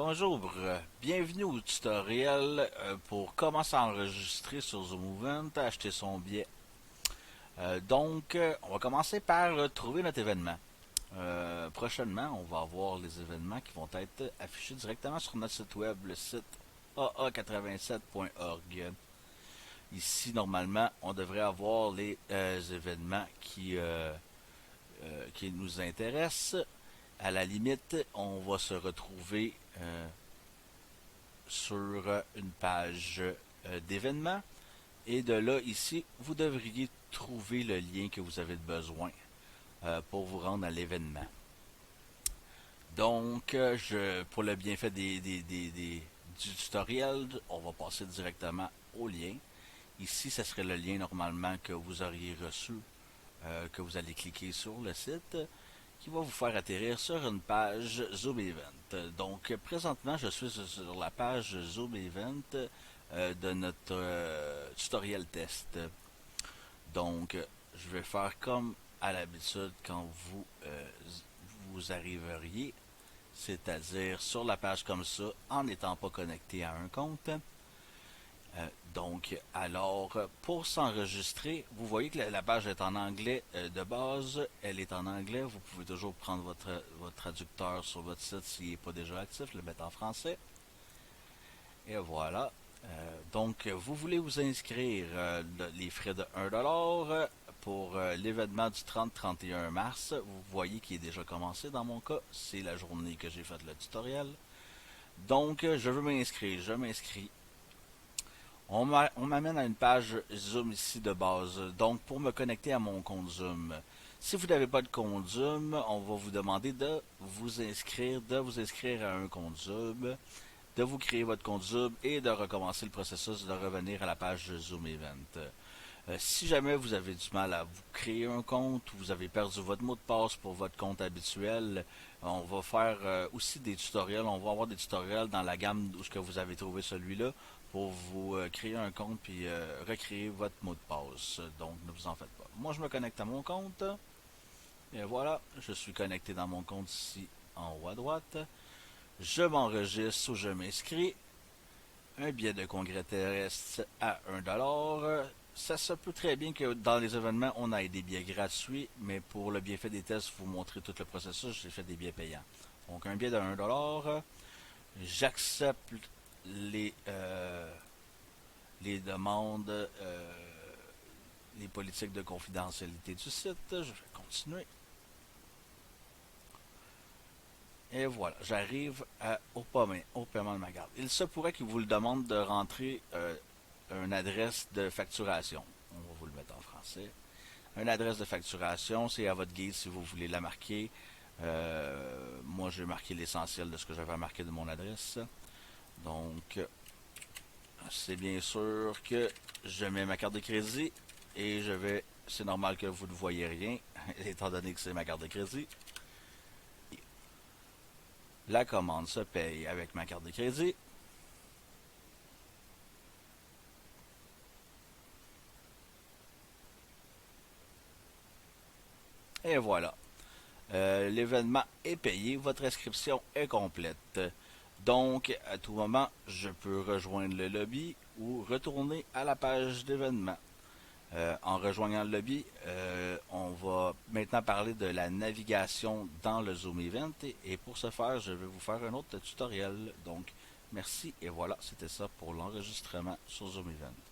Bonjour, bienvenue au tutoriel pour comment s'enregistrer sur Zoom Event, acheter son billet. On va commencer par trouver notre événement. Prochainement, on va avoir les événements qui vont être affichés directement sur notre site web, le site aa87.org. Ici, normalement, on devrait avoir les événements qui nous intéressent. À la limite, on va se retrouver sur une page d'événements. Et de là, ici, vous devriez trouver le lien que vous avez besoin pour vous rendre à l'événement. Pour le bienfait du tutoriel, on va passer directement au lien. Ici, ce serait le lien normalement que vous auriez reçu, que vous allez cliquer sur le site, qui va vous faire atterrir sur une page Zoom Event. Donc, présentement, je suis sur la page Zoom Event de notre tutoriel test. Donc, je vais faire comme à l'habitude quand vous arriveriez, c'est-à-dire sur la page comme ça, en n'étant pas connecté à un compte. Pour s'enregistrer, vous voyez que la page est en anglais de base, elle est en anglais, vous pouvez toujours prendre votre traducteur sur votre site s'il n'est pas déjà actif, le mettre en français. Et voilà. Vous voulez vous inscrire les frais de 1$ pour l'événement du 30-31 mars. Vous voyez qu'il est déjà commencé dans mon cas, c'est la journée que j'ai fait le tutoriel. Donc, je veux m'inscrire, je m'inscris. On m'amène à une page Zoom ici de base. Donc, pour me connecter à mon compte Zoom, si vous n'avez pas de compte Zoom, on va vous demander de vous inscrire à un compte Zoom, de vous créer votre compte Zoom et de recommencer le processus de revenir à la page Zoom Event. Si jamais vous avez du mal à vous créer un compte, ou vous avez perdu votre mot de passe pour votre compte habituel, on va faire aussi des tutoriels. On va avoir des tutoriels dans la gamme où ce que vous avez trouvé celui-là pour vous créer un compte puis recréer votre mot de passe. Donc, ne vous en faites pas. Moi, je me connecte à mon compte. Et voilà, je suis connecté dans mon compte ici en haut à droite. Je m'enregistre ou je m'inscris. Un billet de congrès terrestre à 1$. Ça se peut très bien que dans les événements, on ait des billets gratuits, mais pour le bienfait des tests, vous montrer tout le processus, j'ai fait des billets payants. Donc, un billet de 1$. J'accepte les demandes, les politiques de confidentialité du site. Je vais continuer. Et voilà, j'arrive au paiement de ma carte. Il se pourrait qu'il vous le demande de rentrer une adresse de facturation. On va vous le mettre en français. Une adresse de facturation, c'est à votre guise si vous voulez la marquer. Moi, j'ai marqué l'essentiel de ce que j'avais marqué de mon adresse. Donc, c'est bien sûr que je mets ma carte de crédit et c'est normal que vous ne voyez rien, étant donné que c'est ma carte de crédit. La commande se paye avec ma carte de crédit. Et voilà. L'événement est payé, votre inscription est complète. Donc, à tout moment, je peux rejoindre le lobby ou retourner à la page d'événement. En rejoignant le lobby, on va maintenant parler de la navigation dans le Zoom Event. Et pour ce faire, je vais vous faire un autre tutoriel. Donc, merci et voilà, c'était ça pour l'enregistrement sur Zoom Event.